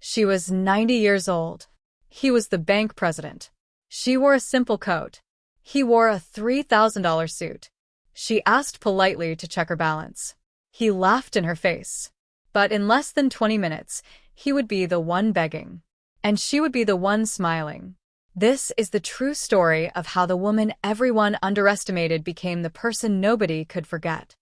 She was 90 years old. He was the bank president. She wore a simple coat. He wore a $3,000 suit. She asked politely to check her balance. He laughed in her face. But in less than 20 minutes, he would be the one begging. And she would be the one smiling. This is the true story of how the woman everyone underestimated became the person nobody could forget.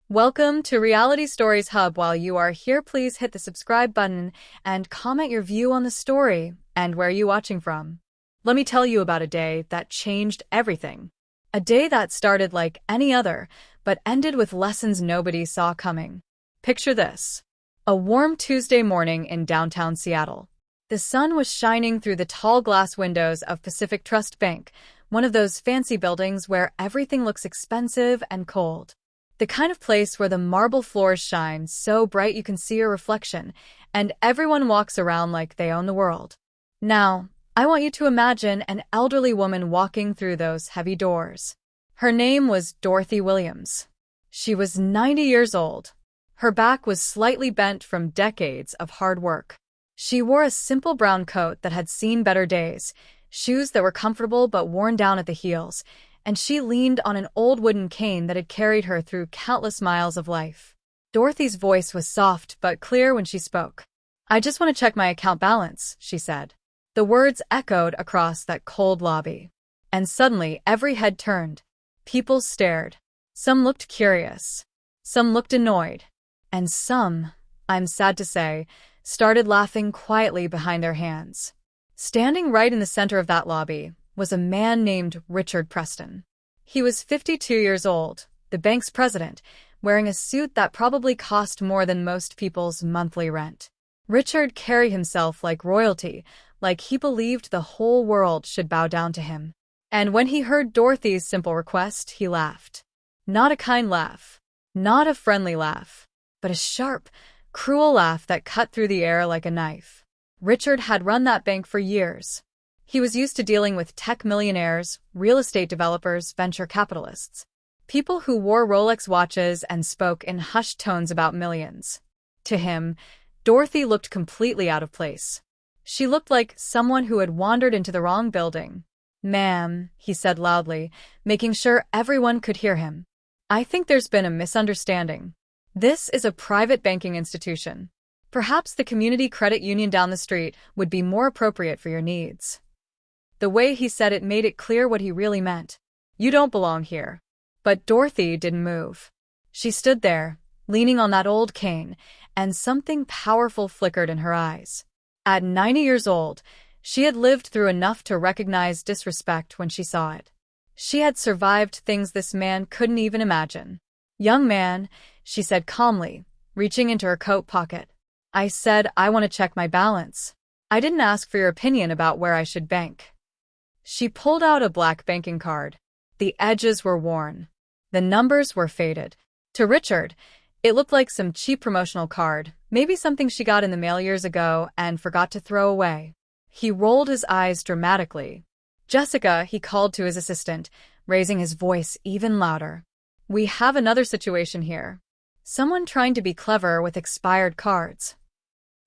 Welcome to Reality Stories Hub. While you are here, please hit the subscribe button and comment your view on the story and where you're watching from. Let me tell you about a day that changed everything. A day that started like any other, but ended with lessons nobody saw coming. Picture this. A warm Tuesday morning in downtown Seattle. The sun was shining through the tall glass windows of Pacific Trust Bank, one of those fancy buildings where everything looks expensive and cold. The kind of place where the marble floors shine so bright you can see your reflection, and everyone walks around like they own the world. Now, I want you to imagine an elderly woman walking through those heavy doors. Her name was Dorothy Williams. She was 90 years old. Her back was slightly bent from decades of hard work. She wore a simple brown coat that had seen better days, shoes that were comfortable but worn down at the heels, and she leaned on an old wooden cane that had carried her through countless miles of life. Dorothy's voice was soft but clear when she spoke. "I just want to check my account balance," she said. The words echoed across that cold lobby. And suddenly every head turned. People stared. Some looked curious. Some looked annoyed. And some, I'm sad to say, started laughing quietly behind their hands. Standing right in the center of that lobby was a man named Richard Preston. He was 52 years old, the bank's president, wearing a suit that probably cost more than most people's monthly rent. Richard carried himself like royalty, like he believed the whole world should bow down to him. And when he heard Dorothy's simple request, he laughed. Not a kind laugh, not a friendly laugh, but a sharp, cruel laugh that cut through the air like a knife. Richard had run that bank for years. He was used to dealing with tech millionaires, real estate developers, venture capitalists, people who wore Rolex watches and spoke in hushed tones about millions. To him, Dorothy looked completely out of place. She looked like someone who had wandered into the wrong building. "Ma'am," he said loudly, making sure everyone could hear him. "I think there's been a misunderstanding. This is a private banking institution. Perhaps the community credit union down the street would be more appropriate for your needs." The way he said it made it clear what he really meant. You don't belong here. But Dorothy didn't move. She stood there, leaning on that old cane, and something powerful flickered in her eyes. At 90 years old, she had lived through enough to recognize disrespect when she saw it. She had survived things this man couldn't even imagine. "Young man," she said calmly, reaching into her coat pocket. "I said I want to check my balance. I didn't ask for your opinion about where I should bank." She pulled out a black banking card. The edges were worn. The numbers were faded. To Richard, it looked like some cheap promotional card, maybe something she got in the mail years ago and forgot to throw away. He rolled his eyes dramatically. "Jessica," he called to his assistant, raising his voice even louder. "We have another situation here. Someone trying to be clever with expired cards."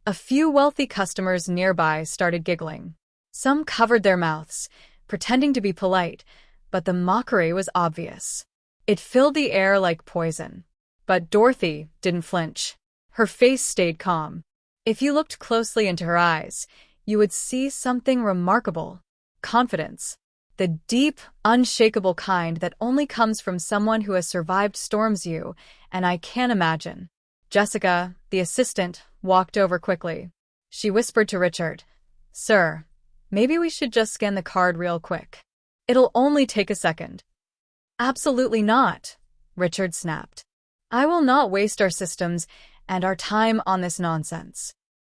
A few wealthy customers nearby started giggling. Some covered their mouths, pretending to be polite, but the mockery was obvious. It filled the air like poison. But Dorothy didn't flinch. Her face stayed calm. If you looked closely into her eyes, you would see something remarkable. Confidence. The deep, unshakable kind that only comes from someone who has survived storms you, and I can't imagine. Jessica, the assistant, walked over quickly. She whispered to Richard, "Sir, maybe we should just scan the card real quick. It'll only take a second." "Absolutely not," Richard snapped. "I will not waste our systems and our time on this nonsense."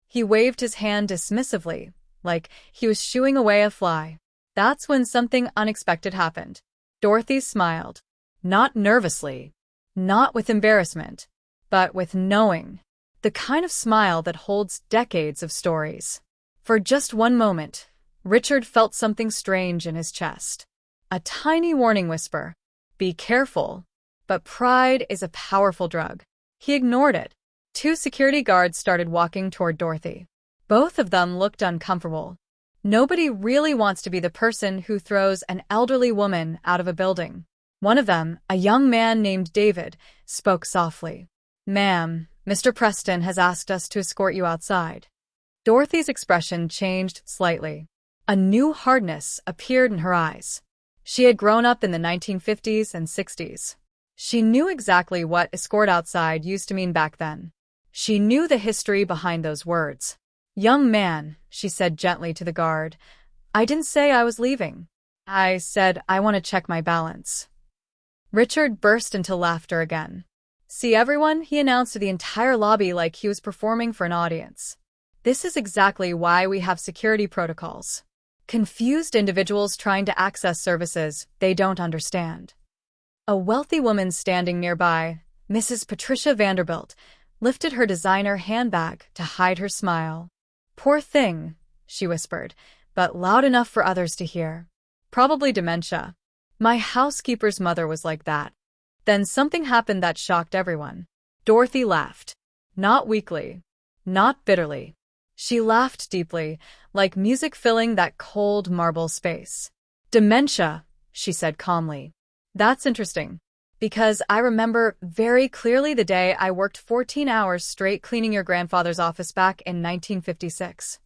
He waved his hand dismissively, like he was shooing away a fly. That's when something unexpected happened. Dorothy smiled. Not nervously, not with embarrassment, but with knowing. The kind of smile that holds decades of stories. For just one moment, Richard felt something strange in his chest. A tiny warning whisper. Be careful. But pride is a powerful drug. He ignored it. Two security guards started walking toward Dorothy. Both of them looked uncomfortable. Nobody really wants to be the person who throws an elderly woman out of a building. One of them, a young man named David, spoke softly. "Ma'am, Mr. Preston has asked us to escort you outside." Dorothy's expression changed slightly. A new hardness appeared in her eyes. She had grown up in the 1950s and 60s. She knew exactly what escort outside used to mean back then. She knew the history behind those words. "Young man," she said gently to the guard, "I didn't say I was leaving. I said I want to check my balance." Richard burst into laughter again. "See everyone?" he announced to the entire lobby like he was performing for an audience. "This is exactly why we have security protocols. Confused individuals trying to access services they don't understand." A wealthy woman standing nearby, Mrs. Patricia Vanderbilt, lifted her designer handbag to hide her smile. "Poor thing," she whispered, but loud enough for others to hear. "Probably dementia. My housekeeper's mother was like that." Then something happened that shocked everyone. Dorothy laughed. Not weakly. Not bitterly. She laughed deeply, like music filling that cold marble space. "Dementia," she said calmly. "That's interesting. Because I remember very clearly the day I worked 14 hours straight cleaning your grandfather's office back in 1956.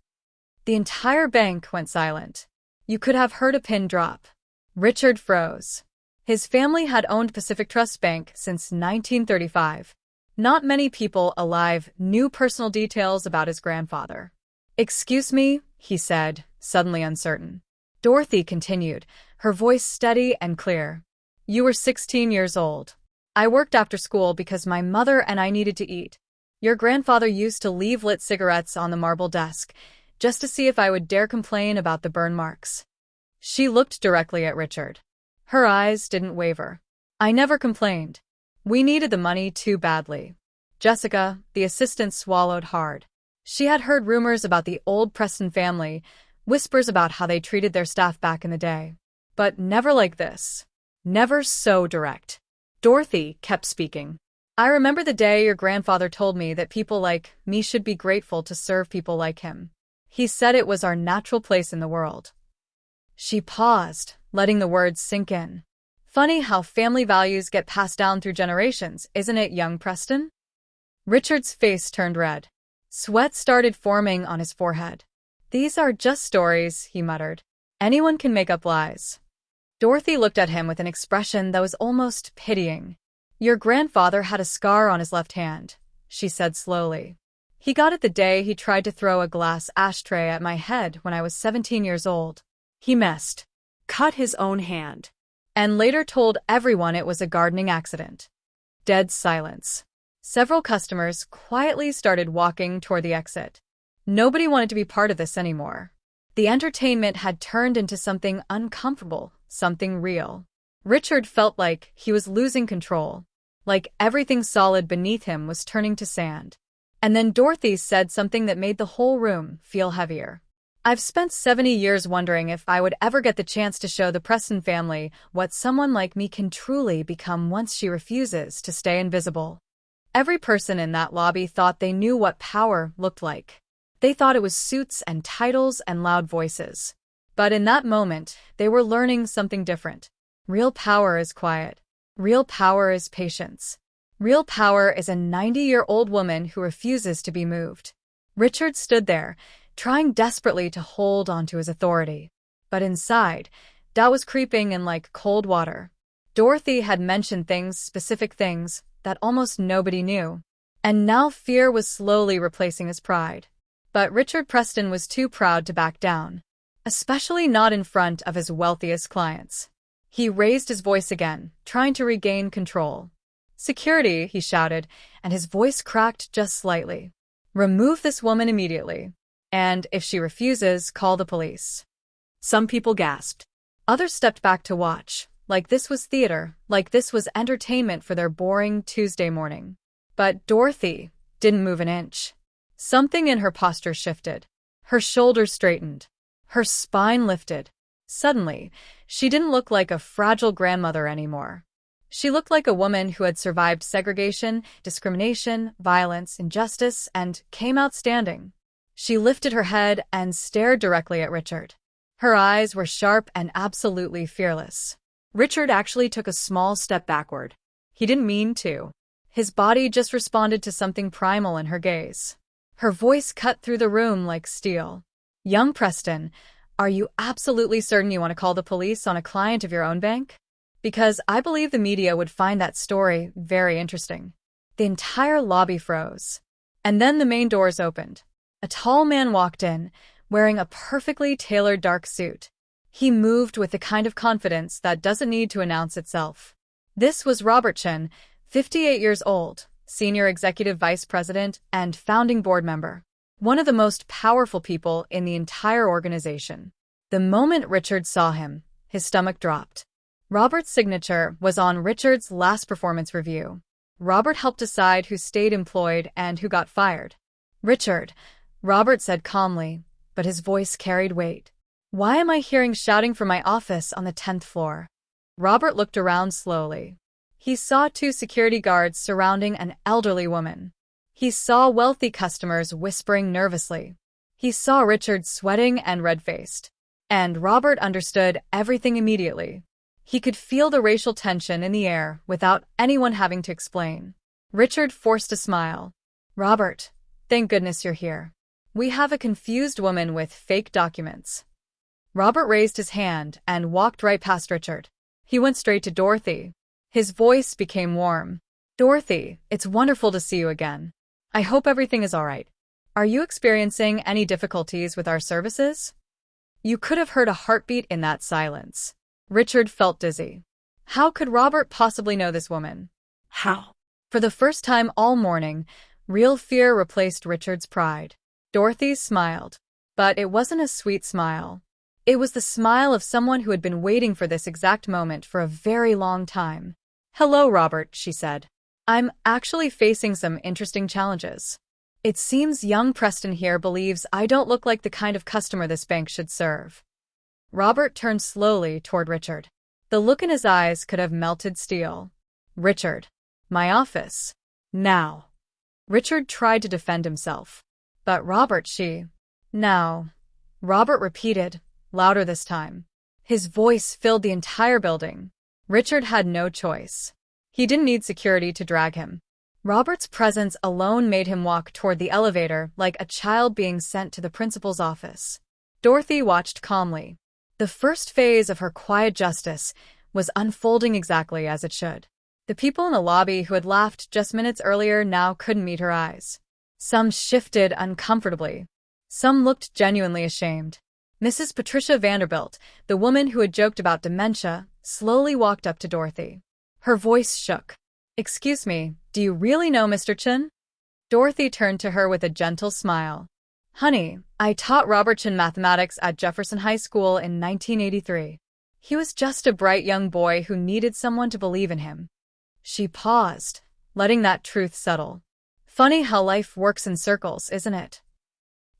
The entire bank went silent. You could have heard a pin drop. Richard froze. His family had owned Pacific Trust Bank since 1935. Not many people alive knew personal details about his grandfather. "Excuse me," he said, suddenly uncertain. Dorothy continued, her voice steady and clear. "You were 16 years old. I worked after school because my mother and I needed to eat. Your grandfather used to leave lit cigarettes on the marble desk, just to see if I would dare complain about the burn marks." She looked directly at Richard. Her eyes didn't waver. "I never complained. We needed the money too badly." Jessica, the assistant, swallowed hard. She had heard rumors about the old Preston family, whispers about how they treated their staff back in the day. But never like this. Never so direct. Dorothy kept speaking. "I remember the day your grandfather told me that people like me should be grateful to serve people like him. He said it was our natural place in the world." She paused, letting the words sink in. "Funny how family values get passed down through generations, isn't it, young Preston?" Richard's face turned red. Sweat started forming on his forehead. "These are just stories," he muttered. "Anyone can make up lies." Dorothy looked at him with an expression that was almost pitying. "Your grandfather had a scar on his left hand," she said slowly. "He got it the day he tried to throw a glass ashtray at my head when I was 17 years old. He missed, cut his own hand, and later told everyone it was a gardening accident." Dead silence. Several customers quietly started walking toward the exit. Nobody wanted to be part of this anymore. The entertainment had turned into something uncomfortable, something real. Richard felt like he was losing control, like everything solid beneath him was turning to sand. And then Dorothy said something that made the whole room feel heavier. "I've spent 70 years wondering if I would ever get the chance to show the Preston family what someone like me can truly become once she refuses to stay invisible." Every person in that lobby thought they knew what power looked like. They thought it was suits and titles and loud voices. But in that moment, they were learning something different. Real power is quiet. Real power is patience. Real power is a 90-year-old woman who refuses to be moved. Richard stood there, trying desperately to hold onto his authority. But inside, doubt was creeping in like cold water. Dorothy had mentioned specific things, that almost nobody knew. And now fear was slowly replacing his pride. But Richard Preston was too proud to back down. Especially not in front of his wealthiest clients. He raised his voice again, trying to regain control. "Security," he shouted, and his voice cracked just slightly. "Remove this woman immediately. And if she refuses, call the police." Some people gasped. Others stepped back to watch, like this was theater, like this was entertainment for their boring Tuesday morning. But Dorothy didn't move an inch. Something in her posture shifted. Her shoulders straightened. Her spine lifted. Suddenly, she didn't look like a fragile grandmother anymore. She looked like a woman who had survived segregation, discrimination, violence, injustice, and came out standing. She lifted her head and stared directly at Richard. Her eyes were sharp and absolutely fearless. Richard actually took a small step backward. He didn't mean to. His body just responded to something primal in her gaze. Her voice cut through the room like steel. "Young Preston, are you absolutely certain you want to call the police on a client of your own bank? Because I believe the media would find that story very interesting." The entire lobby froze. And then the main doors opened. A tall man walked in, wearing a perfectly tailored dark suit. He moved with the kind of confidence that doesn't need to announce itself. This was Robert Chin, 58 years old, senior executive vice president and founding board member. One of the most powerful people in the entire organization. The moment Richard saw him, his stomach dropped. Robert's signature was on Richard's last performance review. Robert helped decide who stayed employed and who got fired. "Richard," Robert said calmly, but his voice carried weight. "Why am I hearing shouting from my office on the 10th floor?" Robert looked around slowly. He saw 2 security guards surrounding an elderly woman. He saw wealthy customers whispering nervously. He saw Richard sweating and red-faced. And Robert understood everything immediately. He could feel the racial tension in the air without anyone having to explain. Richard forced a smile. "Robert, thank goodness you're here. We have a confused woman with fake documents." Robert raised his hand and walked right past Richard. He went straight to Dorothy. His voice became warm. "Dorothy, it's wonderful to see you again. I hope everything is all right. Are you experiencing any difficulties with our services?" You could have heard a heartbeat in that silence. Richard felt dizzy. How could Robert possibly know this woman? How? For the first time all morning, real fear replaced Richard's pride. Dorothy smiled. But it wasn't a sweet smile. It was the smile of someone who had been waiting for this exact moment for a very long time. "Hello, Robert," she said. "I'm actually facing some interesting challenges. It seems young Preston here believes I don't look like the kind of customer this bank should serve." Robert turned slowly toward Richard. The look in his eyes could have melted steel. "Richard, my office. Now." Richard tried to defend himself. "But Robert, Now," Robert repeated, louder this time. His voice filled the entire building. Richard had no choice. He didn't need security to drag him. Robert's presence alone made him walk toward the elevator like a child being sent to the principal's office. Dorothy watched calmly. The first phase of her quiet justice was unfolding exactly as it should. The people in the lobby who had laughed just minutes earlier now couldn't meet her eyes. Some shifted uncomfortably. Some looked genuinely ashamed. Mrs. Patricia Vanderbilt, the woman who had joked about dementia, slowly walked up to Dorothy. Her voice shook. "Excuse me, do you really know Mr. Chin?" Dorothy turned to her with a gentle smile. "Honey, I taught Robert Chin mathematics at Jefferson High School in 1983. He was just a bright young boy who needed someone to believe in him." She paused, letting that truth settle. Funny how life works in circles, isn't it?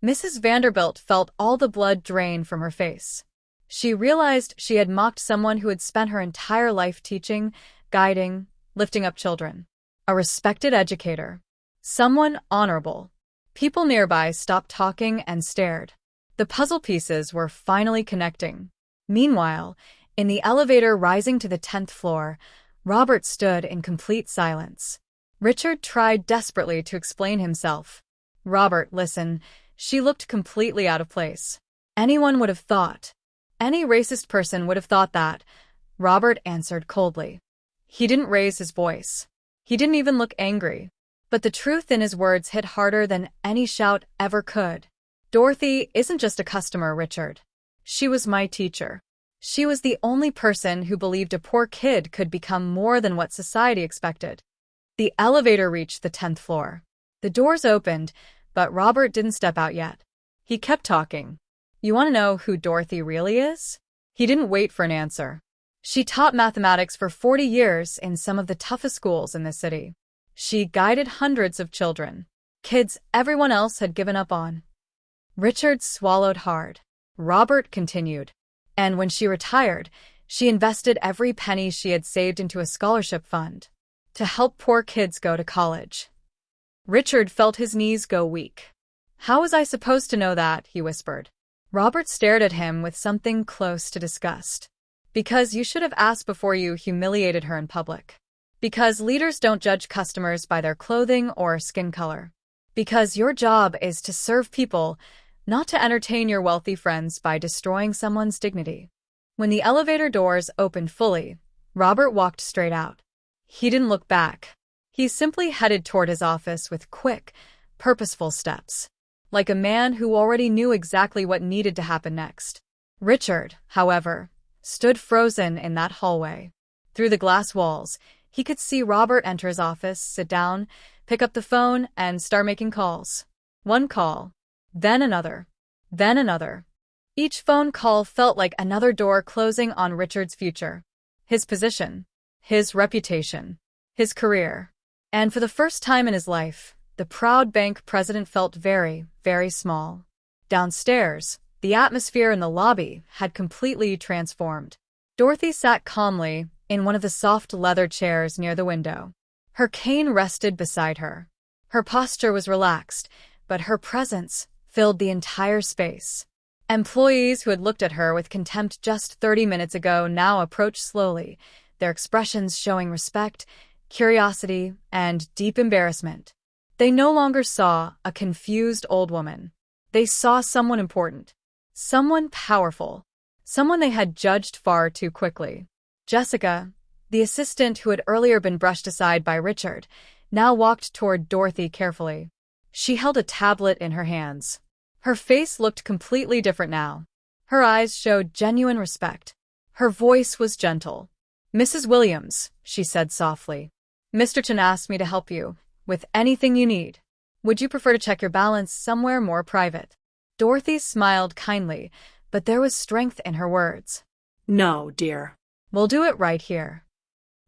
Mrs. Vanderbilt felt all the blood drain from her face. She realized she had mocked someone who had spent her entire life teaching, guiding, lifting up children. A respected educator. Someone honorable. People nearby stopped talking and stared. The puzzle pieces were finally connecting. Meanwhile, in the elevator rising to the 10th floor, Robert stood in complete silence. Richard tried desperately to explain himself. "Robert, listen." She looked completely out of place. Anyone would have thought. Any racist person would have thought that. Robert answered coldly. He didn't raise his voice. He didn't even look angry. But the truth in his words hit harder than any shout ever could. "Dorothy isn't just a customer, Richard. She was my teacher. She was the only person who believed a poor kid could become more than what society expected." The elevator reached the 10th floor. The doors opened, but Robert didn't step out yet. He kept talking. "You want to know who Dorothy really is?" He didn't wait for an answer. "She taught mathematics for 40 years in some of the toughest schools in the city. She guided hundreds of children. Kids everyone else had given up on." Richard swallowed hard. Robert continued. "And when she retired, she invested every penny she had saved into a scholarship fund to help poor kids go to college." Richard felt his knees go weak. How was I supposed to know that? He whispered. Robert stared at him with something close to disgust. Because you should have asked before you humiliated her in public. Because leaders don't judge customers by their clothing or skin color. Because your job is to serve people, not to entertain your wealthy friends by destroying someone's dignity. When the elevator doors opened fully, Robert walked straight out. He didn't look back. He simply headed toward his office with quick, purposeful steps, like a man who already knew exactly what needed to happen next. Richard, however, stood frozen in that hallway. Through the glass walls, he could see Robert enter his office, sit down, pick up the phone, and start making calls. One call, then another, then another. Each phone call felt like another door closing on Richard's future, his position, his reputation, his career. And for the first time in his life, the proud bank president felt very, very small. Downstairs, the atmosphere in the lobby had completely transformed. Dorothy sat calmly in one of the soft leather chairs near the window. Her cane rested beside her. Her posture was relaxed, but her presence filled the entire space. Employees who had looked at her with contempt just 30 minutes ago now approached slowly, their expressions showing respect, curiosity, and deep embarrassment. They no longer saw a confused old woman. They saw someone important, someone powerful, someone they had judged far too quickly. Jessica, the assistant who had earlier been brushed aside by Richard, now walked toward Dorothy carefully. She held a tablet in her hands. Her face looked completely different now. Her eyes showed genuine respect. Her voice was gentle. "Mrs. Williams," she said softly, "Mr. Chen asked me to help you with anything you need. Would you prefer to check your balance somewhere more private?" Dorothy smiled kindly, but there was strength in her words. "No, dear. "We'll do it right here."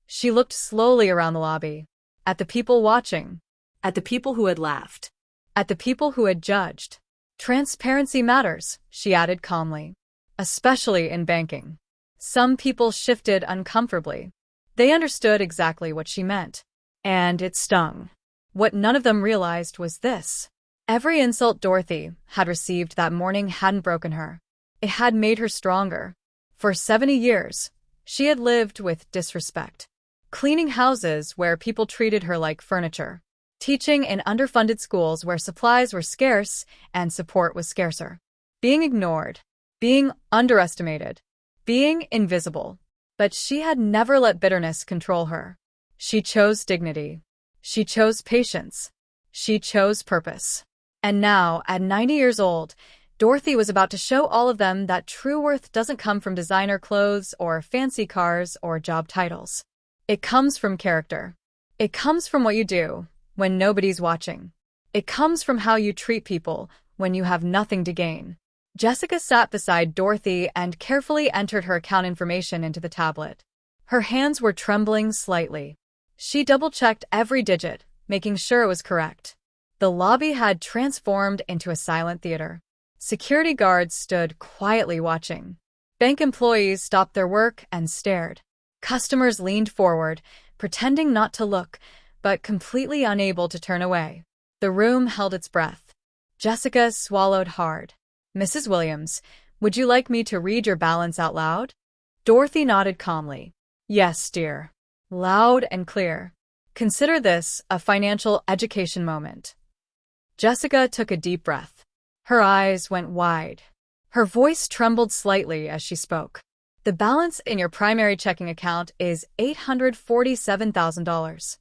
She looked slowly around the lobby, at the people watching, At the people who had laughed. at the people who had judged. "Transparency matters," she added calmly, "especially in banking." Some people shifted uncomfortably. They understood exactly what she meant, and it stung. What none of them realized was this. Every insult Dorothy had received that morning hadn't broken her. It had made her stronger. For 70 years, she had lived with disrespect, cleaning houses where people treated her like furniture, teaching in underfunded schools where supplies were scarce and support was scarcer, being ignored, being underestimated, being invisible. But she had never let bitterness control her. She chose dignity. She chose patience. She chose purpose. And now, at 90 years old, Dorothy was about to show all of them that true worth doesn't come from designer clothes or fancy cars or job titles. It comes from character. It comes from what you do when nobody's watching. It comes from how you treat people when you have nothing to gain. Jessica sat beside Dorothy and carefully entered her account information into the tablet. Her hands were trembling slightly. She double-checked every digit, making sure it was correct. The lobby had transformed into a silent theater. Security guards stood quietly watching. Bank employees stopped their work and stared. Customers leaned forward, pretending not to look, but completely unable to turn away. The room held its breath. Jessica swallowed hard. "Mrs. Williams, would you like me to read your balance out loud?" Dorothy nodded calmly. "Yes, dear." Loud and clear. "Consider this a financial education moment." Jessica took a deep breath. Her eyes went wide. Her voice trembled slightly as she spoke. "The balance in your primary checking account is $847,000.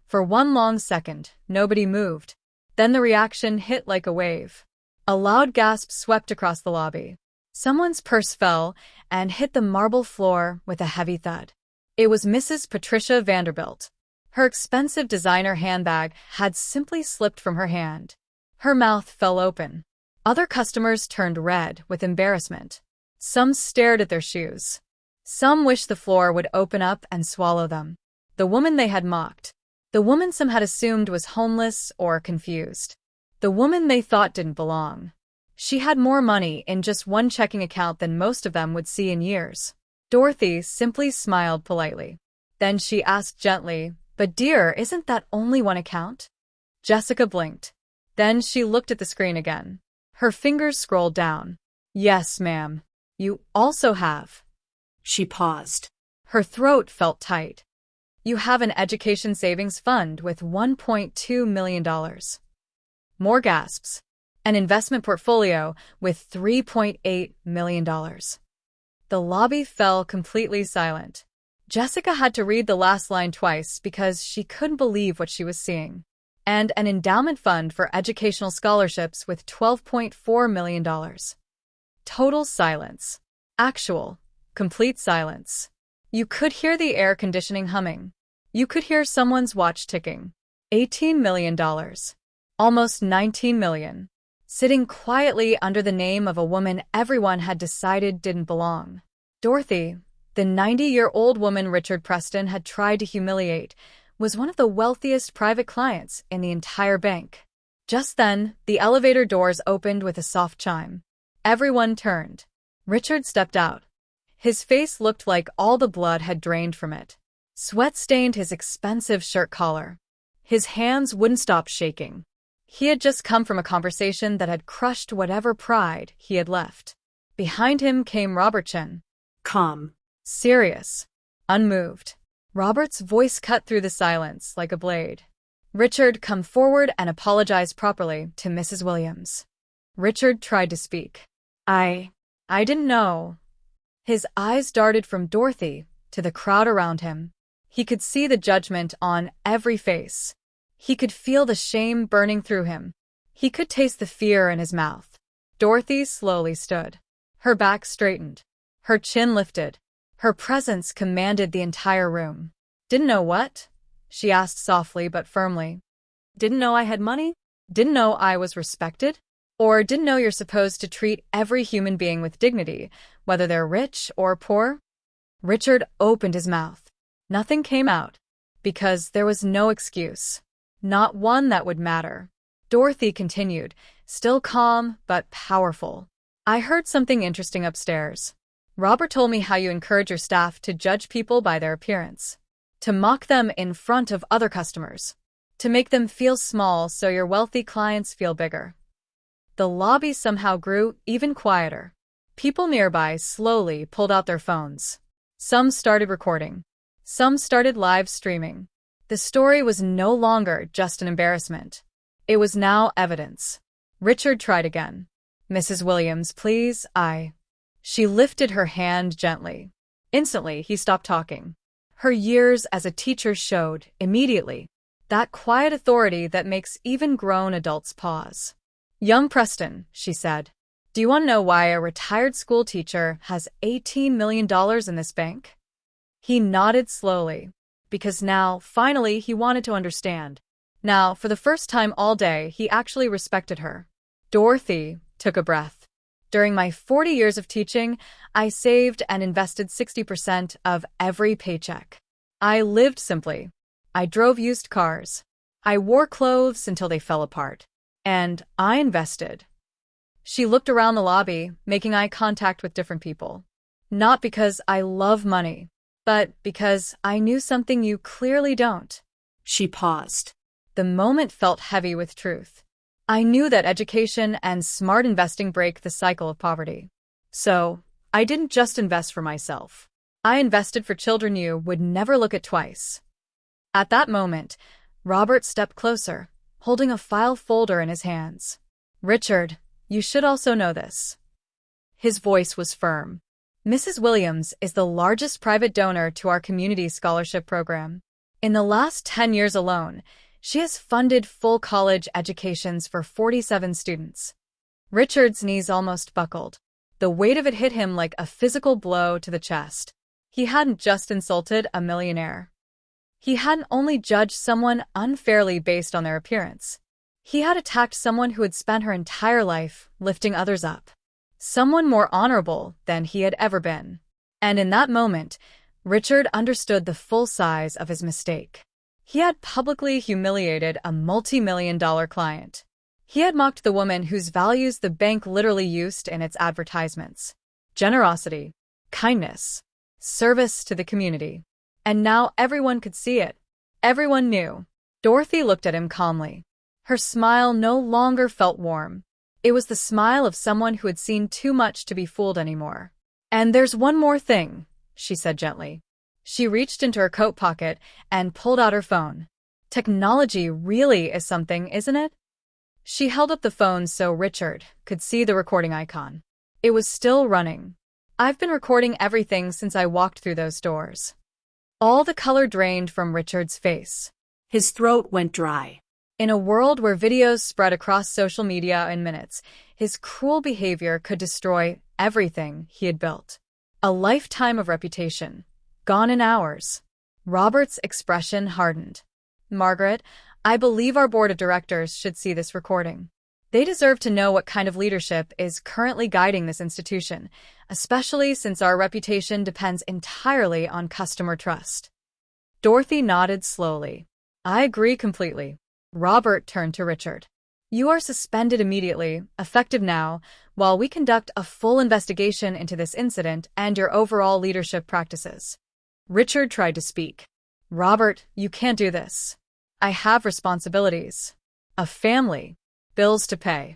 For one long second, nobody moved. Then the reaction hit like a wave. A loud gasp swept across the lobby. Someone's purse fell and hit the marble floor with a heavy thud. It was Mrs. Patricia Vanderbilt. Her expensive designer handbag had simply slipped from her hand. Her mouth fell open. Other customers turned red with embarrassment. Some stared at their shoes. Some wished the floor would open up and swallow them. The woman they had mocked. The woman some had assumed was homeless or confused. The woman they thought didn't belong. She had more money in just one checking account than most of them would see in years. Dorothy simply smiled politely. Then she asked gently, "But dear, isn't that only one account?" Jessica blinked. Then she looked at the screen again. Her fingers scrolled down. Yes, ma'am. You also have. She paused. Her throat felt tight. You have an education savings fund with $1.2 million. More gasps. An investment portfolio with $3.8 million. The lobby fell completely silent. Jessica had to read the last line twice because she couldn't believe what she was seeing. And an endowment fund for educational scholarships with $12.4 million. Total silence. Actual, complete silence. You could hear the air conditioning humming. You could hear someone's watch ticking. $18 million. Almost $19 million. Sitting quietly under the name of a woman everyone had decided didn't belong. Dorothy, the 90-year-old woman Richard Preston had tried to humiliate, was one of the wealthiest private clients in the entire bank. Just then, the elevator doors opened with a soft chime. Everyone turned. Richard stepped out. His face looked like all the blood had drained from it. Sweat stained his expensive shirt collar. His hands wouldn't stop shaking. He had just come from a conversation that had crushed whatever pride he had left. Behind him came Robert Chen. Calm. Serious. Unmoved. Robert's voice cut through the silence like a blade. Richard, come forward and apologize properly to Mrs. Williams. Richard tried to speak. I didn't know. His eyes darted from Dorothy to the crowd around him. He could see the judgment on every face. He could feel the shame burning through him. He could taste the fear in his mouth. Dorothy slowly stood. Her back straightened. Her chin lifted. Her presence commanded the entire room. Didn't know what? She asked softly but firmly. Didn't know I had money? Didn't know I was respected? Or didn't know you're supposed to treat every human being with dignity, whether they're rich or poor? Richard opened his mouth. Nothing came out, because there was no excuse. Not one that would matter. Dorothy continued, still calm but powerful. I heard something interesting upstairs. Robert told me how you encourage your staff to judge people by their appearance, to mock them in front of other customers, to make them feel small so your wealthy clients feel bigger. The lobby somehow grew even quieter. People nearby slowly pulled out their phones. Some started recording. Some started live streaming. The story was no longer just an embarrassment. It was now evidence. Richard tried again. Mrs. Williams, please, She lifted her hand gently. Instantly, he stopped talking. Her years as a teacher showed, immediately, that quiet authority that makes even grown adults pause. Young Preston, she said, do you want to know why a retired school teacher has $18 million in this bank? He nodded slowly. Because now, finally, he wanted to understand. Now, for the first time all day, he actually respected her. Dorothy took a breath. During my 40 years of teaching, I saved and invested 60% of every paycheck. I lived simply. I drove used cars. I wore clothes until they fell apart. And I invested. She looked around the lobby, making eye contact with different people. Not because I love money, but because I knew something you clearly don't. She paused. The moment felt heavy with truth. I knew that education and smart investing break the cycle of poverty. So, I didn't just invest for myself. I invested for children you would never look at twice. At that moment, Robert stepped closer, holding a file folder in his hands. Richard, you should also know this. His voice was firm. Mrs. Williams is the largest private donor to our community scholarship program. In the last 10 years alone, she has funded full college educations for 47 students. Richard's knees almost buckled. The weight of it hit him like a physical blow to the chest. He hadn't just insulted a millionaire. He hadn't only judged someone unfairly based on their appearance. He had attacked someone who had spent her entire life lifting others up. Someone more honorable than he had ever been. And in that moment, Richard understood the full size of his mistake. He had publicly humiliated a multi-million-dollar client. He had mocked the woman whose values the bank literally used in its advertisements. Generosity, kindness, service to the community. And now everyone could see it. Everyone knew. Dorothy looked at him calmly. Her smile no longer felt warm. It was the smile of someone who had seen too much to be fooled anymore. "And there's one more thing," she said gently. She reached into her coat pocket and pulled out her phone. "Technology really is something, isn't it?" She held up the phone so Richard could see the recording icon. It was still running. "I've been recording everything since I walked through those doors." All the color drained from Richard's face. His throat went dry. In a world where videos spread across social media in minutes, his cruel behavior could destroy everything he had built. A lifetime of reputation, gone in hours. Robert's expression hardened. "Margaret, I believe our board of directors should see this recording. They deserve to know what kind of leadership is currently guiding this institution, especially since our reputation depends entirely on customer trust." Dorothy nodded slowly. "I agree completely." Robert turned to Richard. "You are suspended immediately, effective now, while we conduct a full investigation into this incident and your overall leadership practices." Richard tried to speak. "Robert, you can't do this. I have responsibilities. A family. Bills to pay."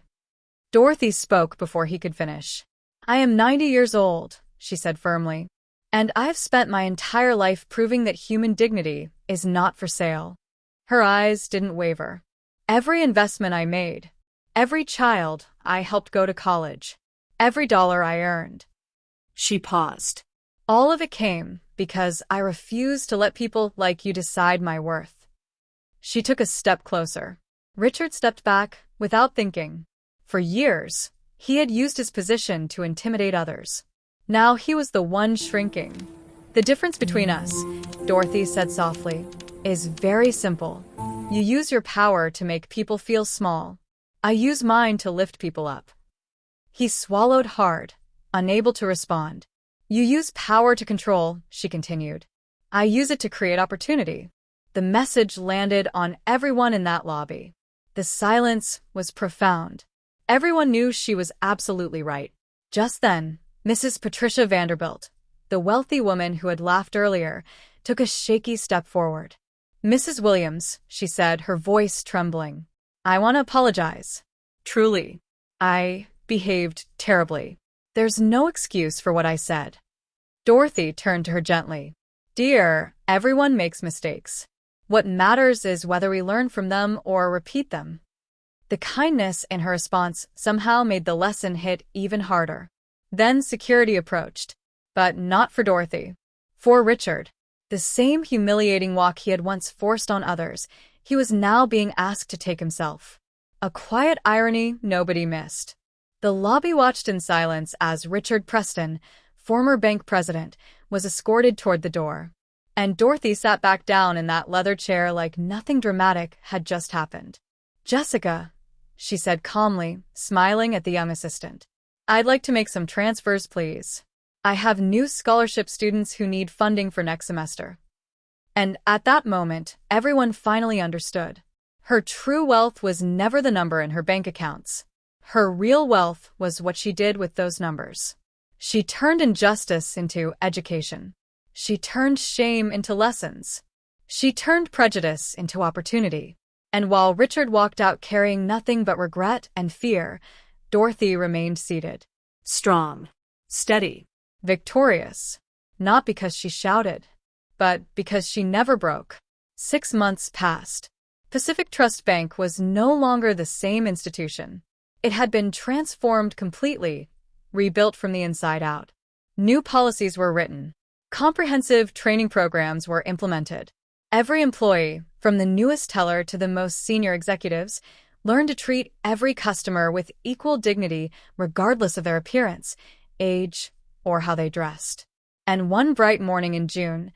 Dorothy spoke before he could finish. "I am 90 years old," she said firmly, "and I've spent my entire life proving that human dignity is not for sale." Her eyes didn't waver. "Every investment I made, every child I helped go to college, every dollar I earned." She paused. "All of it came because I refused to let people like you decide my worth." She took a step closer. Richard stepped back without thinking. For years, he had used his position to intimidate others. Now he was the one shrinking. "The difference between us," Dorothy said softly, "is very simple. You use your power to make people feel small. I use mine to lift people up." He swallowed hard, unable to respond. "You use power to control," she continued. "I use it to create opportunity." The message landed on everyone in that lobby. The silence was profound. Everyone knew she was absolutely right. Just then, Mrs. Patricia Vanderbilt, the wealthy woman who had laughed earlier, took a shaky step forward. "Mrs. Williams," she said, her voice trembling, "I want to apologize. Truly. I behaved terribly. There's no excuse for what I said." Dorothy turned to her gently. "Dear, everyone makes mistakes. What matters is whether we learn from them or repeat them." The kindness in her response somehow made the lesson hit even harder. Then security approached. But not for Dorothy. For Richard. The same humiliating walk he had once forced on others, he was now being asked to take himself. A quiet irony nobody missed. The lobby watched in silence as Richard Preston, former bank president, was escorted toward the door. And Dorothy sat back down in that leather chair like nothing dramatic had just happened. "Jessica," she said calmly, smiling at the young assistant. "I'd like to make some transfers, please. I have new scholarship students who need funding for next semester." And at that moment, everyone finally understood. Her true wealth was never the number in her bank accounts. Her real wealth was what she did with those numbers. She turned injustice into education. She turned shame into lessons. She turned prejudice into opportunity. And while Richard walked out carrying nothing but regret and fear, Dorothy remained seated. Strong. Steady. Victorious. Not because she shouted, but because she never broke. 6 months passed. Pacific Trust Bank was no longer the same institution. It had been transformed completely, rebuilt from the inside out. New policies were written. Comprehensive training programs were implemented. Every employee, from the newest teller to the most senior executives, learned to treat every customer with equal dignity regardless of their appearance, age, or how they dressed. And one bright morning in June,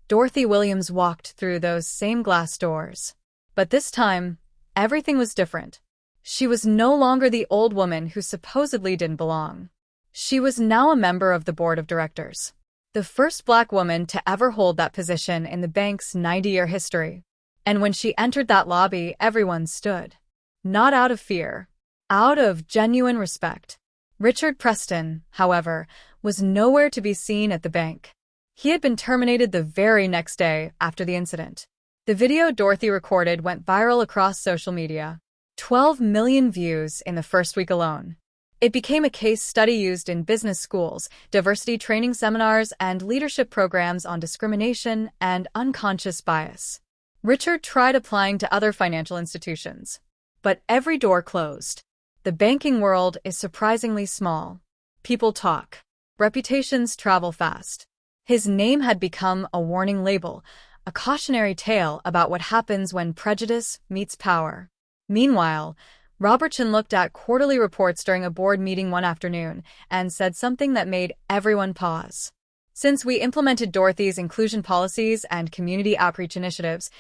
Dorothy Williams walked through those same glass doors. But this time, everything was different. She was no longer the old woman who supposedly didn't belong. She was now a member of the board of directors. The first Black woman to ever hold that position in the bank's 90-year history. And when she entered that lobby, everyone stood. Not out of fear, out of genuine respect. Richard Preston, however, was nowhere to be seen at the bank. He had been terminated the very next day after the incident. The video Dorothy recorded went viral across social media. 12 million views in the first week alone. It became a case study used in business schools, diversity training seminars, and leadership programs on discrimination and unconscious bias. Richard tried applying to other financial institutions, but every door closed. The banking world is surprisingly small. People talk. Reputations travel fast. His name had become a warning label, a cautionary tale about what happens when prejudice meets power. Meanwhile, Robertson looked at quarterly reports during a board meeting one afternoon and said something that made everyone pause. Since we implemented Dorothy's inclusion policies and community outreach initiatives,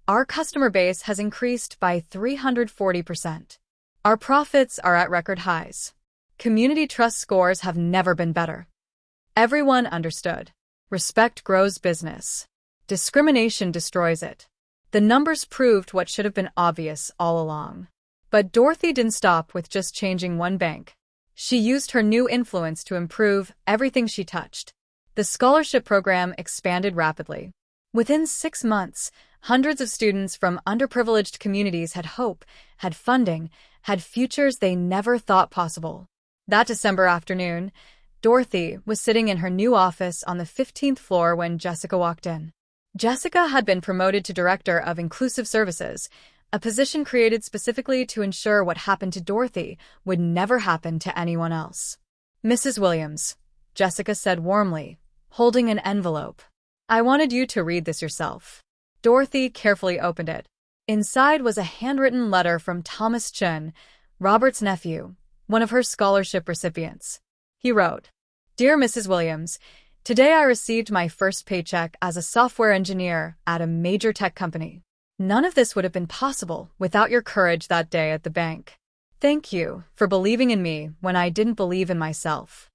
our customer base has increased by 340%. Our profits are at record highs. Community trust scores have never been better. Everyone understood. Respect grows business. Discrimination destroys it. The numbers proved what should have been obvious all along. But Dorothy didn't stop with just changing one bank. She used her new influence to improve everything she touched. The scholarship program expanded rapidly. Within 6 months, hundreds of students from underprivileged communities had hope, had funding, had futures they never thought possible. That December afternoon, Dorothy was sitting in her new office on the 15th floor when Jessica walked in. Jessica had been promoted to Director of Inclusive Services, a position created specifically to ensure what happened to Dorothy would never happen to anyone else. "Mrs. Williams," Jessica said warmly, holding an envelope. "I wanted you to read this yourself." Dorothy carefully opened it. Inside was a handwritten letter from Thomas Chun, Robert's nephew, one of her scholarship recipients. He wrote, "Dear Mrs. Williams, today I received my first paycheck as a software engineer at a major tech company. None of this would have been possible without your courage that day at the bank. Thank you for believing in me when I didn't believe in myself."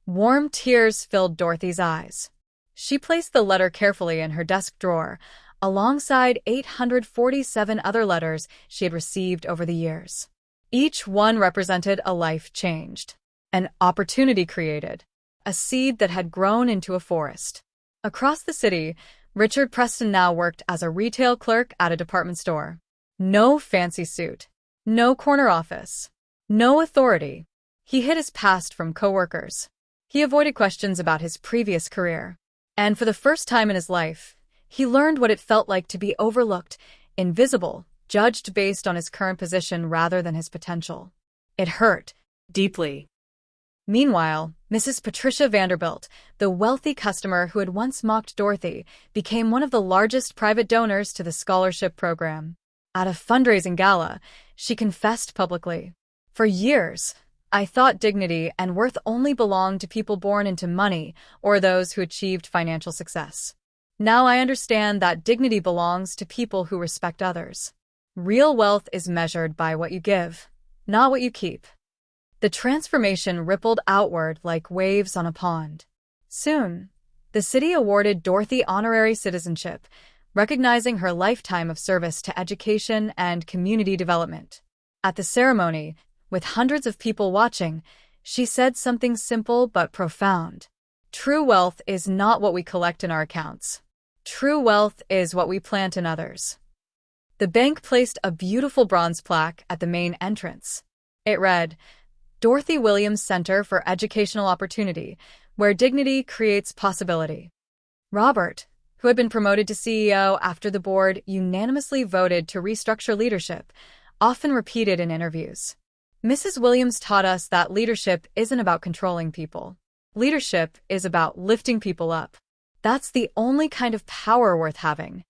Warm tears filled Dorothy's eyes. She placed the letter carefully in her desk drawer, alongside 847 other letters she had received over the years. Each one represented a life changed, an opportunity created, a seed that had grown into a forest. Across the city, Richard Preston now worked as a retail clerk at a department store. No fancy suit, no corner office, no authority. He hid his past from coworkers. He avoided questions about his previous career. And for the first time in his life, he learned what it felt like to be overlooked, invisible, judged based on his current position rather than his potential. It hurt deeply. Meanwhile, Mrs. Patricia Vanderbilt, the wealthy customer who had once mocked Dorothy, became one of the largest private donors to the scholarship program. At a fundraising gala, she confessed publicly, "For years, I thought dignity and worth only belonged to people born into money or those who achieved financial success. Now I understand that dignity belongs to people who respect others. Real wealth is measured by what you give, not what you keep." The transformation rippled outward like waves on a pond. Soon, the city awarded Dorothy honorary citizenship, recognizing her lifetime of service to education and community development. At the ceremony, with hundreds of people watching, she said something simple but profound. "True wealth is not what we collect in our accounts. True wealth is what we plant in others." The bank placed a beautiful bronze plaque at the main entrance. It read, "Dorothy Williams Center for Educational Opportunity, where dignity creates possibility." Robert, who had been promoted to CEO after the board unanimously voted to restructure leadership, often repeated in interviews, "Mrs. Williams taught us that leadership isn't about controlling people. Leadership is about lifting people up. That's the only kind of power worth having."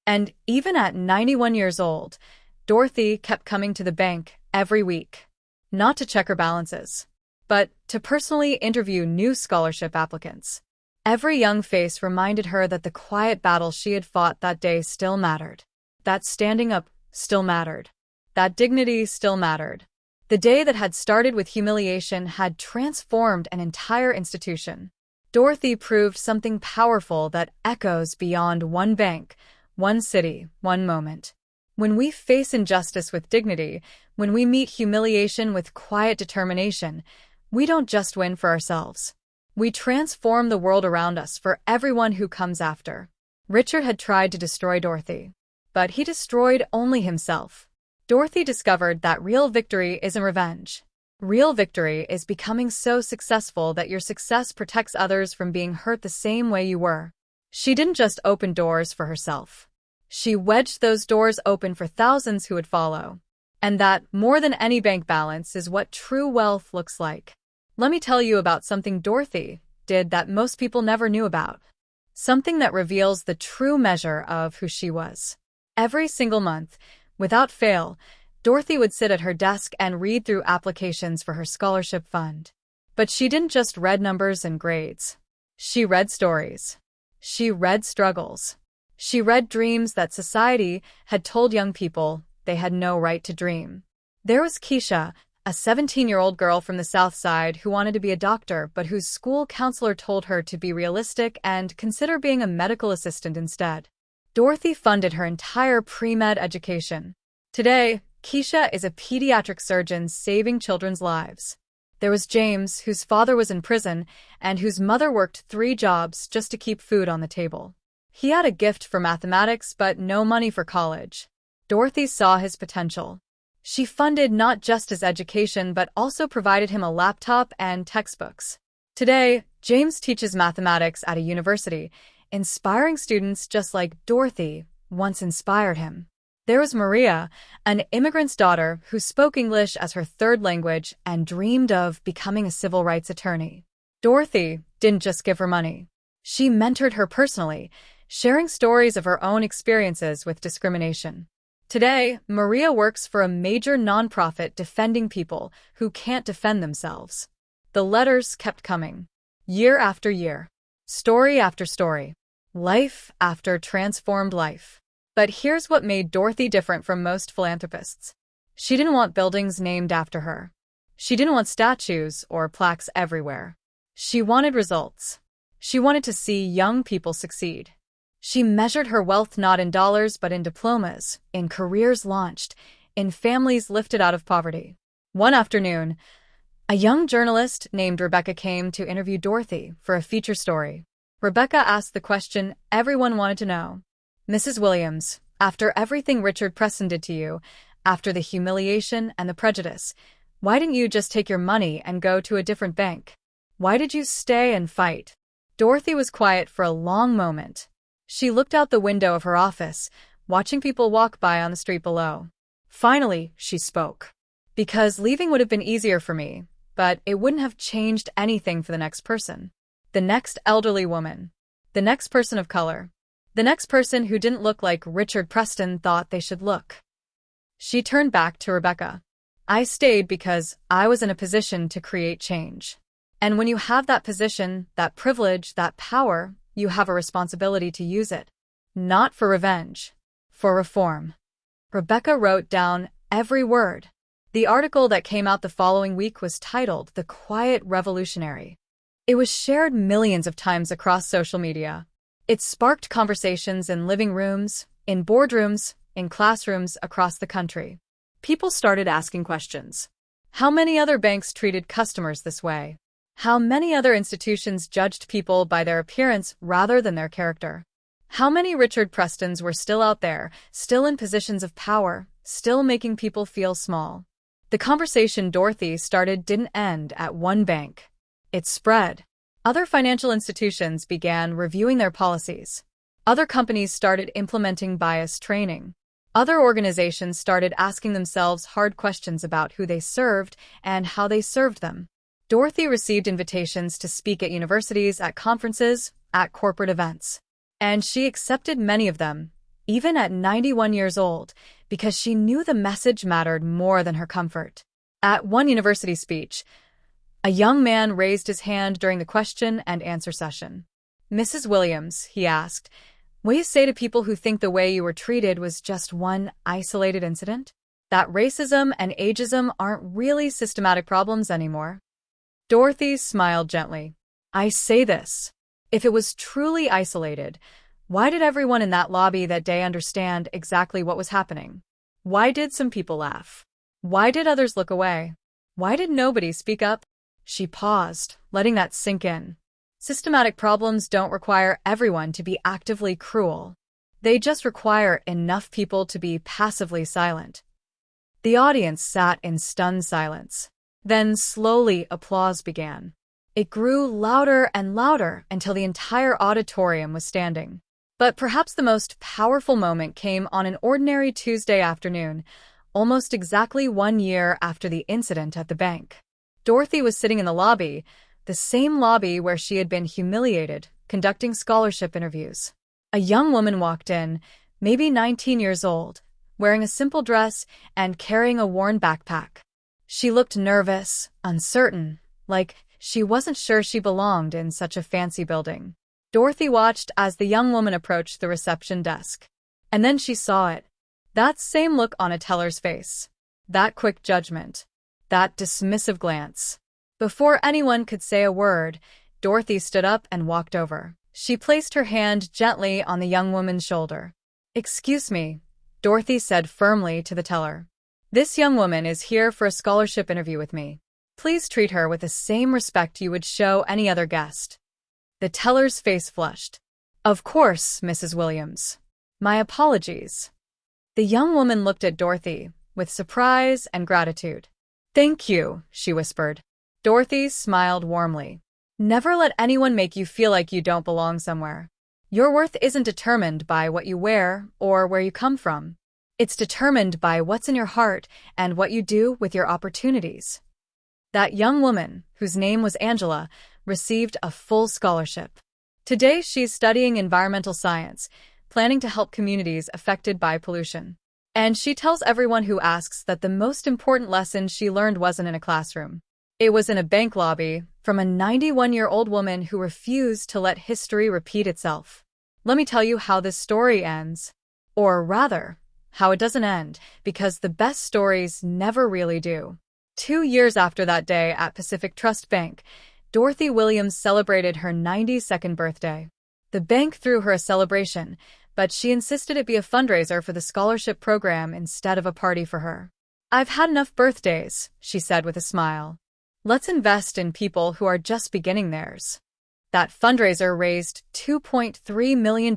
And even at 91 years old, Dorothy kept coming to the bank every week. Not to check her balances, but to personally interview new scholarship applicants. Every young face reminded her that the quiet battles she had fought that day still mattered. That standing up still mattered. That dignity still mattered. The day that had started with humiliation had transformed an entire institution. Dorothy proved something powerful that echoes beyond one bank, one city, one moment. When we face injustice with dignity, when we meet humiliation with quiet determination, we don't just win for ourselves. We transform the world around us for everyone who comes after. Richard had tried to destroy Dorothy, but he destroyed only himself. Dorothy discovered that real victory isn't revenge. Real victory is becoming so successful that your success protects others from being hurt the same way you were. She didn't just open doors for herself. She wedged those doors open for thousands who would follow. And that, more than any bank balance, is what true wealth looks like. Let me tell you about something Dorothy did that most people never knew about. Something that reveals the true measure of who she was. Every single month, without fail, Dorothy would sit at her desk and read through applications for her scholarship fund. But she didn't just read numbers and grades. She read stories. She read struggles. She read dreams that society had told young people they had no right to dream. There was Keisha, a 17-year-old girl from the South Side who wanted to be a doctor but whose school counselor told her to be realistic and consider being a medical assistant instead. Dorothy funded her entire pre-med education. Today, Keisha is a pediatric surgeon saving children's lives. There was James, whose father was in prison and whose mother worked 3 jobs just to keep food on the table. He had a gift for mathematics but no money for college. Dorothy saw his potential. She funded not just his education but also provided him a laptop and textbooks. Today, James teaches mathematics at a university, inspiring students just like Dorothy once inspired him. There was Maria, an immigrant's daughter who spoke English as her third language and dreamed of becoming a civil rights attorney. Dorothy didn't just give her money. She mentored her personally, sharing stories of her own experiences with discrimination. Today, Maria works for a major nonprofit defending people who can't defend themselves. The letters kept coming, year after year, story after story, life after transformed life. But here's what made Dorothy different from most philanthropists. She didn't want buildings named after her. She didn't want statues or plaques everywhere. She wanted results. She wanted to see young people succeed. She measured her wealth not in dollars but in diplomas, in careers launched, in families lifted out of poverty. One afternoon, a young journalist named Rebecca came to interview Dorothy for a feature story. Rebecca asked the question everyone wanted to know. Mrs. Williams, after everything Richard Preston did to you, after the humiliation and the prejudice, why didn't you just take your money and go to a different bank? Why did you stay and fight? Dorothy was quiet for a long moment. She looked out the window of her office, watching people walk by on the street below. Finally, she spoke. Because leaving would have been easier for me, but it wouldn't have changed anything for the next person. The next elderly woman. The next person of color. The next person who didn't look like Richard Preston thought they should look. She turned back to Rebecca. I stayed because I was in a position to create change. And when you have that position, that privilege, that power, you have a responsibility to use it. Not for revenge, for reform. Rebecca wrote down every word. The article that came out the following week was titled "The Quiet Revolutionary." It was shared millions of times across social media. It sparked conversations in living rooms, in boardrooms, in classrooms across the country. People started asking questions. How many other banks treated customers this way? How many other institutions judged people by their appearance rather than their character? How many Richard Prestons were still out there, still in positions of power, still making people feel small? The conversation Dorothy started didn't end at one bank. It spread. Other financial institutions began reviewing their policies. Other companies started implementing bias training. Other organizations started asking themselves hard questions about who they served and how they served them. Dorothy received invitations to speak at universities, at conferences, at corporate events. And she accepted many of them, even at 91 years old, because she knew the message mattered more than her comfort. At one university speech, a young man raised his hand during the question and answer session. Mrs. Williams, he asked, will you say to people who think the way you were treated was just one isolated incident? That racism and ageism aren't really systematic problems anymore? Dorothy smiled gently. I say this. If it was truly isolated, why did everyone in that lobby that day understand exactly what was happening? Why did some people laugh? Why did others look away? Why did nobody speak up? She paused, letting that sink in. Systematic problems don't require everyone to be actively cruel. They just require enough people to be passively silent. The audience sat in stunned silence. Then slowly applause began. It grew louder and louder until the entire auditorium was standing. But perhaps the most powerful moment came on an ordinary Tuesday afternoon, almost exactly 1 year after the incident at the bank. Dorothy was sitting in the lobby, the same lobby where she had been humiliated, conducting scholarship interviews. A young woman walked in, maybe 19 years old, wearing a simple dress and carrying a worn backpack. She looked nervous, uncertain, like she wasn't sure she belonged in such a fancy building. Dorothy watched as the young woman approached the reception desk. And then she saw it. That same look on a teller's face. That quick judgment. That dismissive glance. Before anyone could say a word, Dorothy stood up and walked over. She placed her hand gently on the young woman's shoulder. "Excuse me," Dorothy said firmly to the teller. "This young woman is here for a scholarship interview with me. Please treat her with the same respect you would show any other guest." The teller's face flushed. "Of course, Mrs. Williams. My apologies." The young woman looked at Dorothy with surprise and gratitude. "Thank you," she whispered. Dorothy smiled warmly. "Never let anyone make you feel like you don't belong somewhere. Your worth isn't determined by what you wear or where you come from. It's determined by what's in your heart and what you do with your opportunities." That young woman, whose name was Angela, received a full scholarship. Today, she's studying environmental science, planning to help communities affected by pollution. And she tells everyone who asks that the most important lesson she learned wasn't in a classroom. It was in a bank lobby, from a 91-year-old woman who refused to let history repeat itself. Let me tell you how this story ends. Or rather, how it doesn't end, because the best stories never really do. 2 years after that day at Pacific Trust Bank, Dorothy Williams celebrated her 92nd birthday. The bank threw her a celebration, but she insisted it be a fundraiser for the scholarship program instead of a party for her. "I've had enough birthdays," she said with a smile. "Let's invest in people who are just beginning theirs." That fundraiser raised $2.3 million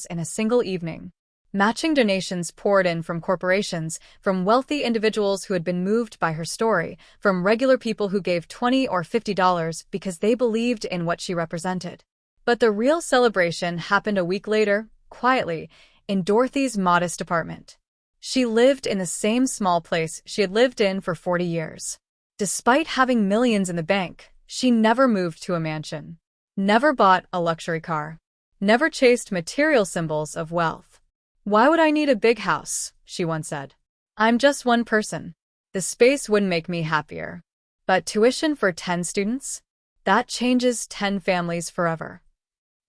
in a single evening. Matching donations poured in from corporations, from wealthy individuals who had been moved by her story, from regular people who gave $20 or $50 because they believed in what she represented. But the real celebration happened a week later, quietly, in Dorothy's modest apartment. She lived in the same small place she had lived in for 40 years. Despite having millions in the bank, she never moved to a mansion, never bought a luxury car, never chased material symbols of wealth. "Why would I need a big house?" she once said. "I'm just one person. The space wouldn't make me happier. But tuition for 10 students? That changes 10 families forever."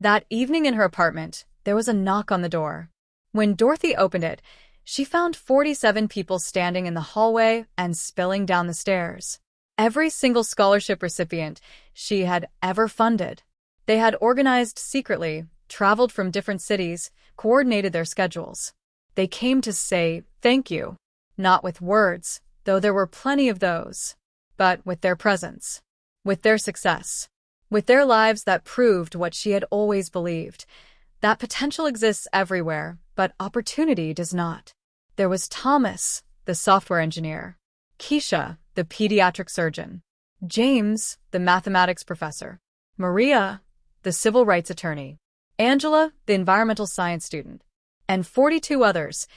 That evening in her apartment, there was a knock on the door. When Dorothy opened it, she found 47 people standing in the hallway and spilling down the stairs. Every single scholarship recipient she had ever funded. They had organized secretly, traveled from different cities, coordinated their schedules. They came to say thank you, not with words, though there were plenty of those, but with their presence, with their success, with their lives that proved what she had always believed, that potential exists everywhere, but opportunity does not. There was Thomas, the software engineer, Keisha, the pediatric surgeon, James, the mathematics professor, Maria, the civil rights attorney, Angela, the environmental science student, and 42 others,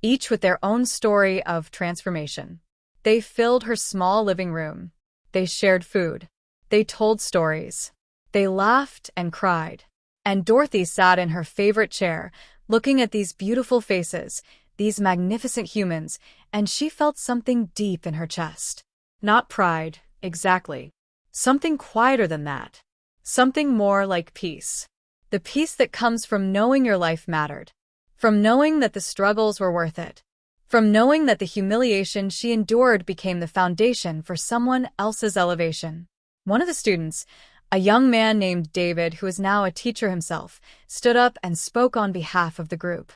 each with their own story of transformation. They filled her small living room. They shared food. They told stories. They laughed and cried. And Dorothy sat in her favorite chair, looking at these beautiful faces, these magnificent humans, and she felt something deep in her chest. Not pride, exactly. Something quieter than that. Something more like peace. The peace that comes from knowing your life mattered. From knowing that the struggles were worth it. From knowing that the humiliation she endured became the foundation for someone else's elevation. One of the students, a young man named David who is now a teacher himself, stood up and spoke on behalf of the group.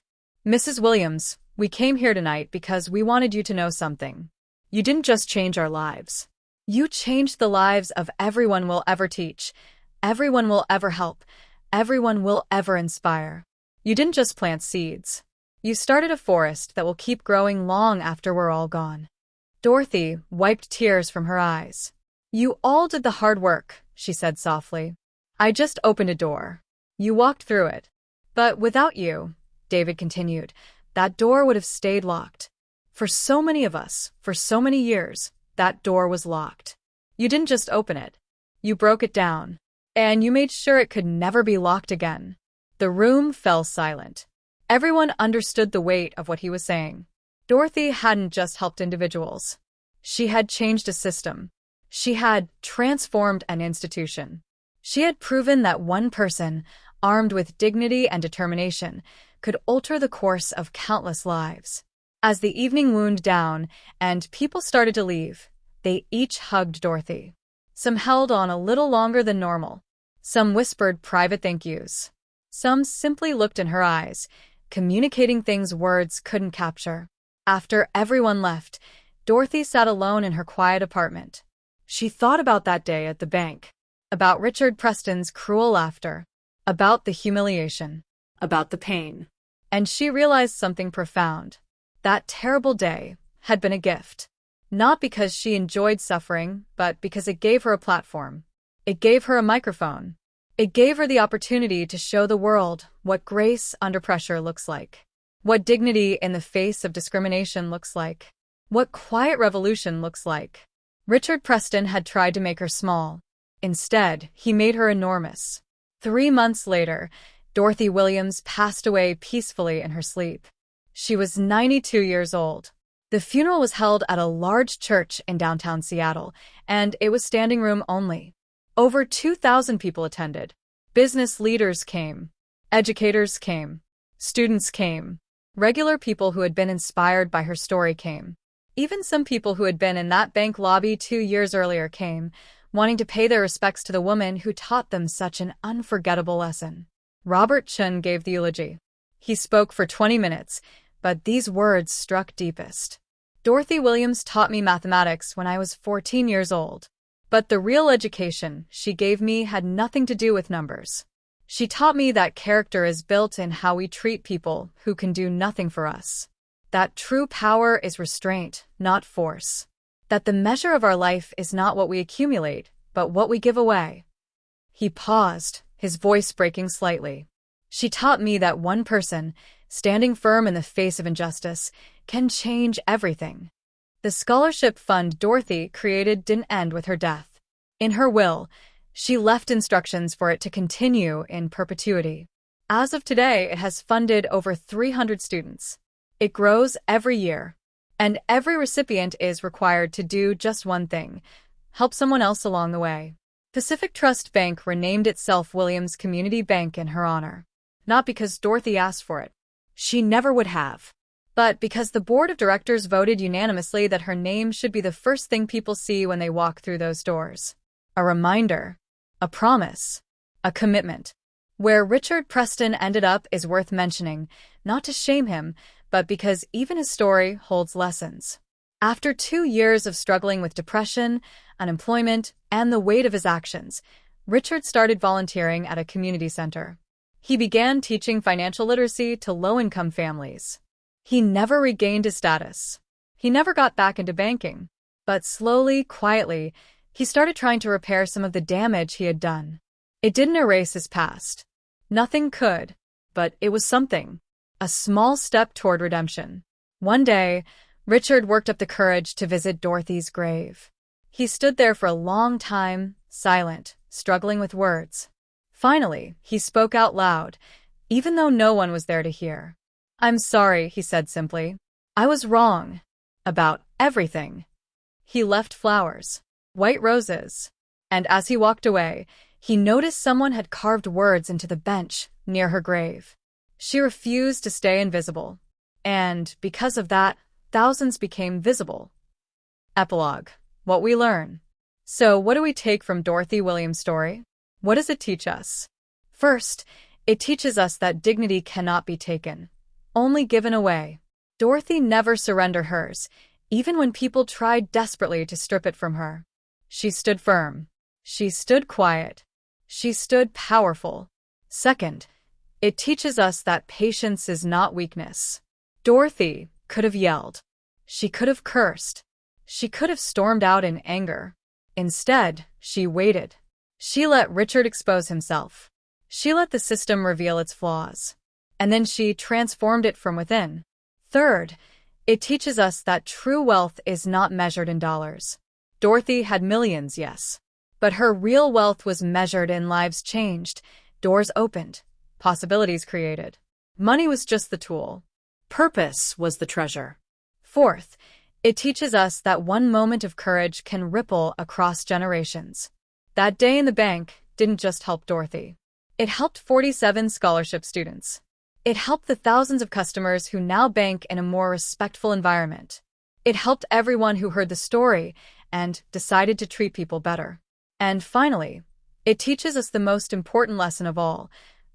"Mrs. Williams, we came here tonight because we wanted you to know something. You didn't just change our lives. You changed the lives of everyone we'll ever teach, everyone we'll ever help, everyone we'll ever inspire. You didn't just plant seeds. You started a forest that will keep growing long after we're all gone." Dorothy wiped tears from her eyes. "You all did the hard work," she said softly. "I just opened a door. You walked through it. But without you," David continued, "that door would have stayed locked. For so many of us, for so many years, that door was locked. You didn't just open it. You broke it down. And you made sure it could never be locked again." The room fell silent. Everyone understood the weight of what he was saying. Dorothy hadn't just helped individuals. She had changed a system. She had transformed an institution. She had proven that one person, armed with dignity and determination, could alter the course of countless lives. As the evening wound down and people started to leave, they each hugged Dorothy. Some held on a little longer than normal. Some whispered private thank yous. Some simply looked in her eyes, communicating things words couldn't capture. After everyone left, Dorothy sat alone in her quiet apartment. She thought about that day at the bank, about Richard Preston's cruel laughter, about the humiliation, About the pain. and she realized something profound. That terrible day had been a gift. Not because she enjoyed suffering, but because it gave her a platform. It gave her a microphone. It gave her the opportunity to show the world what grace under pressure looks like, what dignity in the face of discrimination looks like, what quiet revolution looks like. Richard Preston had tried to make her small. Instead, he made her enormous. 3 months later, Dorothy Williams passed away peacefully in her sleep. She was 92 years old. The funeral was held at a large church in downtown Seattle, and it was standing room only. Over 2,000 people attended. Business leaders came. Educators came. Students came. Regular people who had been inspired by her story came. Even some people who had been in that bank lobby 2 years earlier came, wanting to pay their respects to the woman who taught them such an unforgettable lesson. Robert Chun gave the eulogy. He spoke for 20 minutes, but these words struck deepest. "Dorothy Williams taught me mathematics when I was 14 years old. But the real education she gave me had nothing to do with numbers. She taught me that character is built in how we treat people who can do nothing for us. That true power is restraint, not force. That the measure of our life is not what we accumulate, but what we give away." He paused, his voice breaking slightly. "She taught me that one person, standing firm in the face of injustice, can change everything." The scholarship fund Dorothy created didn't end with her death. In her will, she left instructions for it to continue in perpetuity. As of today, it has funded over 300 students. It grows every year, and every recipient is required to do just one thing: help someone else along the way. Pacific Trust Bank renamed itself Williams Community Bank in her honor. Not because Dorothy asked for it. She never would have. But because the board of directors voted unanimously that her name should be the first thing people see when they walk through those doors. A reminder, a promise, a commitment. Where Richard Preston ended up is worth mentioning, not to shame him, but because even his story holds lessons. After 2 years of struggling with depression, unemployment, and the weight of his actions, Richard started volunteering at a community center. He began teaching financial literacy to low-income families. He never regained his status. He never got back into banking. But slowly, quietly, he started trying to repair some of the damage he had done. It didn't erase his past. Nothing could. But it was something. A small step toward redemption. One day, Richard worked up the courage to visit Dorothy's grave. He stood there for a long time, silent, struggling with words. Finally, he spoke out loud, even though no one was there to hear. "I'm sorry," he said simply. "I was wrong. About everything." He left flowers, white roses, and as he walked away, he noticed someone had carved words into the bench near her grave. She refused to stay invisible, and because of that, thousands became visible. Epilogue. What we learn. So, what do we take from Dorothy Williams' story? What does it teach us? First, it teaches us that dignity cannot be taken, only given away. Dorothy never surrendered hers, even when people tried desperately to strip it from her. She stood firm. She stood quiet. She stood powerful. Second, it teaches us that patience is not weakness. Dorothy could have yelled. She could have cursed. She could have stormed out in anger. Instead, she waited. She let Richard expose himself. She let the system reveal its flaws. And then she transformed it from within. Third, it teaches us that true wealth is not measured in dollars. Dorothy had millions, yes. But her real wealth was measured in lives changed, doors opened, possibilities created. Money was just the tool. Purpose was the treasure. Fourth, it teaches us that one moment of courage can ripple across generations. That day in the bank didn't just help Dorothy. It helped 47 scholarship students. It helped the thousands of customers who now bank in a more respectful environment. It helped everyone who heard the story and decided to treat people better. And finally, it teaches us the most important lesson of all.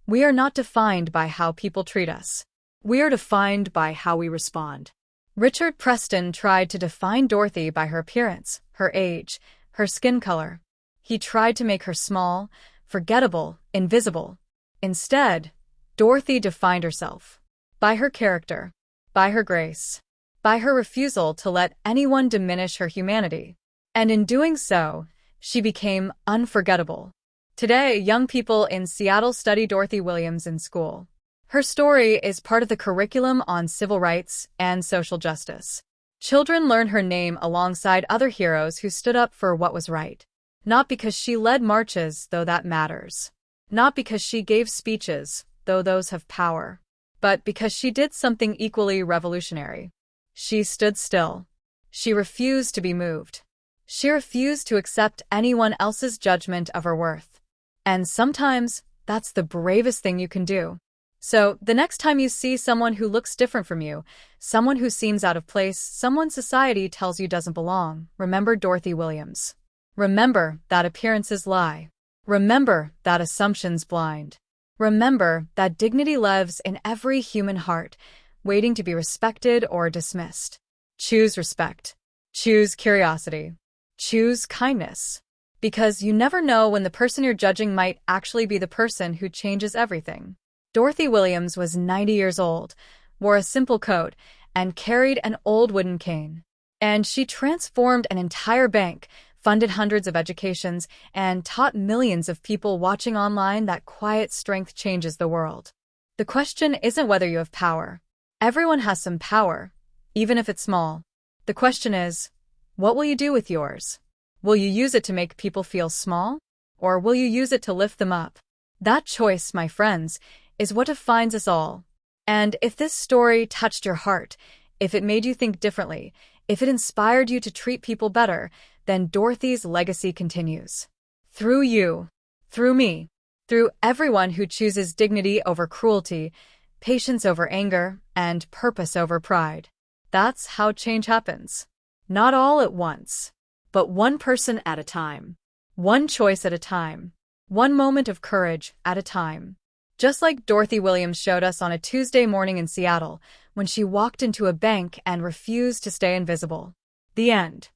We are not defined by how people treat us. We are defined by how we respond. Richard Preston tried to define Dorothy by her appearance, her age, her skin color. He tried to make her small, forgettable, invisible. Instead, Dorothy defined herself by her character, by her grace, by her refusal to let anyone diminish her humanity. And in doing so, she became unforgettable. Today, young people in Seattle study Dorothy Williams in school. Her story is part of the curriculum on civil rights and social justice. Children learn her name alongside other heroes who stood up for what was right. Not because she led marches, though that matters. Not because she gave speeches, though those have power. But because she did something equally revolutionary. She stood still. She refused to be moved. She refused to accept anyone else's judgment of her worth. And sometimes, that's the bravest thing you can do. So, the next time you see someone who looks different from you, someone who seems out of place, someone society tells you doesn't belong, remember Dorothy Williams. Remember that appearances lie. Remember that assumptions blind. Remember that dignity lives in every human heart, waiting to be respected or dismissed. Choose respect. Choose curiosity. Choose kindness. Because you never know when the person you're judging might actually be the person who changes everything. Dorothy Williams was 90 years old, wore a simple coat, and carried an old wooden cane. And she transformed an entire bank, funded hundreds of educations, and taught millions of people watching online that quiet strength changes the world. The question isn't whether you have power. Everyone has some power, even if it's small. The question is, what will you do with yours? Will you use it to make people feel small? Or will you use it to lift them up? That choice, my friends, is what defines us all. And if this story touched your heart, if it made you think differently, if it inspired you to treat people better, then Dorothy's legacy continues. Through you, through me, through everyone who chooses dignity over cruelty, patience over anger, and purpose over pride. That's how change happens. Not all at once, but one person at a time. One choice at a time. One moment of courage at a time. Just like Dorothy Williams showed us on a Tuesday morning in Seattle, when she walked into a bank and refused to stay invisible. The end.